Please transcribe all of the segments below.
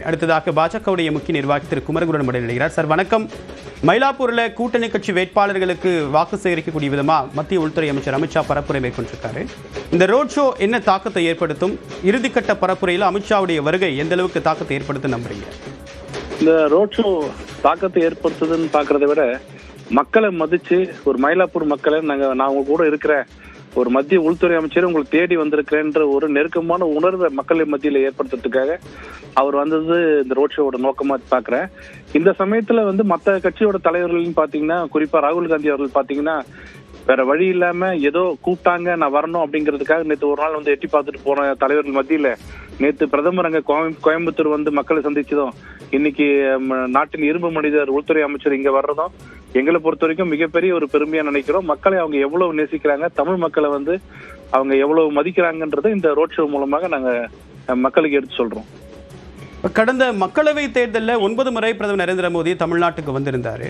அடுத்ததாக பாஜகவுடைய முக்கிய நிர்வாகி திரு குமரகுருடன் இணைகிறார். சார் வணக்கம். மயிலாப்பூரில் கூட்டணி கட்சி வேட்பாளர்களுக்கு வாக்கு சேகரிக்கக்கூடிய விதமாக மத்திய உள்துறை அமைச்சர் அமித்ஷா பரப்புரை மேற்கொண்டிருக்காரு. இந்த ரோட் ஷோ என்ன தாக்கத்தை ஏற்படுத்தும்? இறுதிக்கட்ட பரப்புரையில் அமித்ஷாவுடைய வருகை எந்த அளவுக்கு தாக்கத்தை ஏற்படுத்தும் நம்புறீங்க? இந்த ரோட் ஷோ தாக்கத்தை ஏற்படுத்துதுன்னு பார்க்கறத விட மக்களை மதிச்சு ஒரு மயிலாப்பூர் மக்களை நான் உங்க கூட இருக்கிறேன், ஒரு மத்திய உள்துறை அமைச்சர் உங்களுக்கு தேடி வந்திருக்கிறேன்ற ஒரு நெருக்கமான உணர்வை மக்களின் மத்தியில் ஏற்படுத்துறதுக்காக அவர் வந்தது இந்த ரோட் ஷோவோட நோக்கமா பாக்குறேன். இந்த சமயத்துல மற்ற கட்சியோட தலைவர்கள் பாத்தீங்கன்னா, குறிப்பா ராகுல் காந்தி அவர்கள் பாத்தீங்கன்னா வேற வழி இல்லாம ஏதோ கூப்பிட்டாங்க நான் வரணும் அப்படிங்கிறதுக்காக நேற்று ஒரு நாள் எட்டி பார்த்துட்டு போன தலைவர்கள் மத்தியில நேற்று பிரதமர் அங்க கோயம்புத்தூர் மக்களை சந்திச்சதும், இன்னைக்கு நாட்டின் இரும்பு மனிதர் உள்துறை அமைச்சர் இங்க வர்றதும் எங்களை பொறுத்த வரைக்கும் மிகப்பெரிய ஒரு பெருமையா நினைக்கிறோம். மக்களை அவங்க எவ்வளவு நேசிக்கிறாங்க, தமிழ் மக்களை அவங்க எவ்வளவு மதிக்கிறாங்கன்றதை இந்த ரோட் ஷோ மூலமாக நாங்க மக்களுக்கு எடுத்து சொல்றோம். கடந்த மக்களவை தேர்தலில் 9 முறை பிரதமர் நரேந்திர மோடி தமிழ்நாட்டுக்கு வந்திருந்தாரு.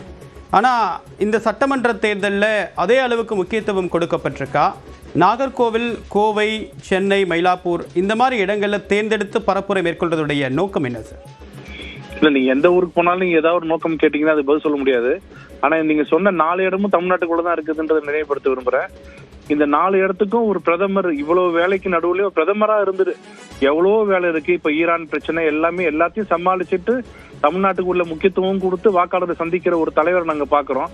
ஆனால் இந்த சட்டமன்ற தேர்தலில் அதே அளவுக்கு முக்கியத்துவம் கொடுக்கப்பட்டிருக்கா? நாகர்கோவில், கோவை, சென்னை, மயிலாப்பூர் இந்த மாதிரி இடங்களில் தேர்ந்தெடுத்து பரப்புரை மேற்கொள்வதுடைய நோக்கம் என்ன சார்? இல்லை, நீங்கள் எந்த ஊருக்கு போனாலும் நீங்கள் ஏதாவது ஒரு நோக்கம் கேட்டிங்கன்னா அது பதில் சொல்ல முடியாது. ஆனால் நீங்கள் சொன்ன 4 இடமும் தமிழ்நாட்டுக்குள்ள தான் இருக்குதுன்றதை நினைவுபடுத்த விரும்புகிறேன். இந்த 4 இடத்துக்கும் ஒரு பிரதமர் இவ்வளவு வேலைக்கு நடுவுலயும் பிரதமராக இருந்துரு எவ்வளவோ வேலை இருக்கு. இப்போ ஈரான் பிரச்சனை எல்லாத்தையும் சமாளிச்சுட்டு தமிழ்நாட்டுக்குள்ள முக்கியத்துவம் கொடுத்து வாக்காளரை சந்திக்கிற ஒரு தலைவர் நாங்க பாக்குறோம்.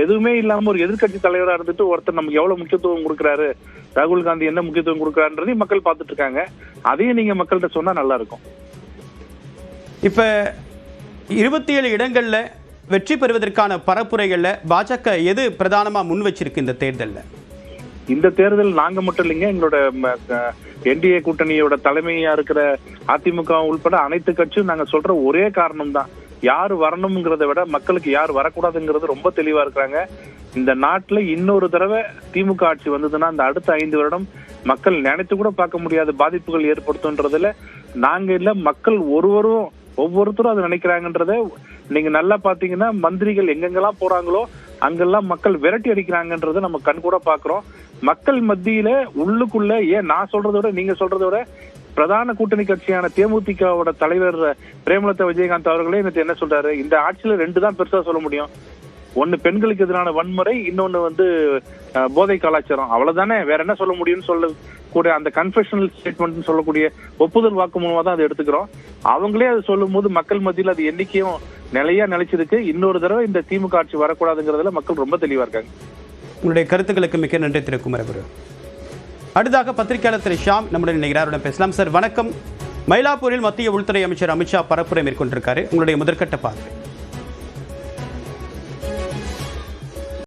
எதுவுமே இல்லாம ஒரு எதிர்கட்சி தலைவரா இருந்துட்டு ஒருத்தர் நமக்கு எவ்வளவு முக்கியத்துவம் கொடுக்குறாரு, ராகுல் காந்தி என்ன முக்கியத்துவம் கொடுக்குறாருன்றதையும் மக்கள் பார்த்துட்டு இருக்காங்க. அதையும் நீங்க மக்கள்கிட்ட சொன்னா நல்லா இருக்கும். இப்ப 27 இடங்கள்ல வெற்றி பெறுவதற்கான பரப்புரைகள்ல பாஜக எது பிரதானமா முன் வச்சிருக்கு இந்த தேர்தல்ல? இந்த தேர்தல் நாங்க மட்டும் இல்லைங்க, எங்களோட என்டிஏ கூட்டணியோட தலைமையா இருக்கிற அதிமுக உள்பட அனைத்து கட்சியும் நாங்க சொல்ற ஒரே காரணம் தான், யாரு வரணுங்கிறத விட மக்களுக்கு யார் வரக்கூடாதுங்கிறது ரொம்ப தெளிவா இருக்கிறாங்க. இந்த நாட்டுல இன்னொரு தடவை திமுக ஆட்சி வந்ததுன்னா அந்த அடுத்த 5 வருடம் மக்கள் நினைத்து கூட பார்க்க முடியாத பாதிப்புகள் ஏற்படுத்தும்ன்றதுல நாங்க இல்ல, மக்கள் ஒவ்வொருத்தரும் அதை நினைக்கிறாங்கன்றத நீங்க நல்லா பாத்தீங்கன்னா மந்திரிகள் எங்கெங்கெல்லாம் போறாங்களோ அங்கெல்லாம் மக்கள் விரட்டி அடிக்கிறாங்கன்றத நம்ம கண் கூட பாக்குறோம். மக்கள் மத்தியில உள்ளுக்குள்ள நான் சொல்றதை விட நீங்க சொல்றதை விட பிரதான கூட்டணி கட்சியான தேமுதிகவோட தலைவர் பிரேமலதா விஜயகாந்த் அவர்களே நேற்று என்ன சொல்றாரு, இந்த ஆட்சியில 2 தான் பெருசா சொல்ல முடியும். ஒன்னு பெண்களுக்கு எதிரான வன்முறை, இன்னொன்னு போதை கலாச்சாரம். அவ்வளவுதானே, வேற என்ன சொல்ல முடியும்னு சொல்லக்கூடிய அந்த கன்ஃபெஷனல் ஸ்டேட்மெண்ட் சொல்லக்கூடிய ஒப்புதல் வாக்குமூலமா தான் அதை எடுத்துக்கிறோம். அவங்களே அதை சொல்லும் போது மக்கள் மத்தியில் அது என்னைக்கும் நிலையா நிலைச்சிருக்கு. இன்னொரு தடவை இந்த திமுக ஆட்சி வரக்கூடாதுங்கிறதுல மக்கள் ரொம்ப தெளிவா இருக்காங்க. உங்களுடைய கருத்துக்களுக்கு மிக்க நன்றி திரு குமரகுரு. அடுத்ததாக பத்திரிகையாளர் திரு ஷாம் நம்முடைய நிகராருடன் பேசலாம். சார் வணக்கம். மயிலாப்பூரில் மத்திய உள்துறை அமைச்சர் அமித்ஷா பரப்புரை மேற்கொண்டிருக்காரு. உங்களுடைய முதற்கட்ட பார்வை?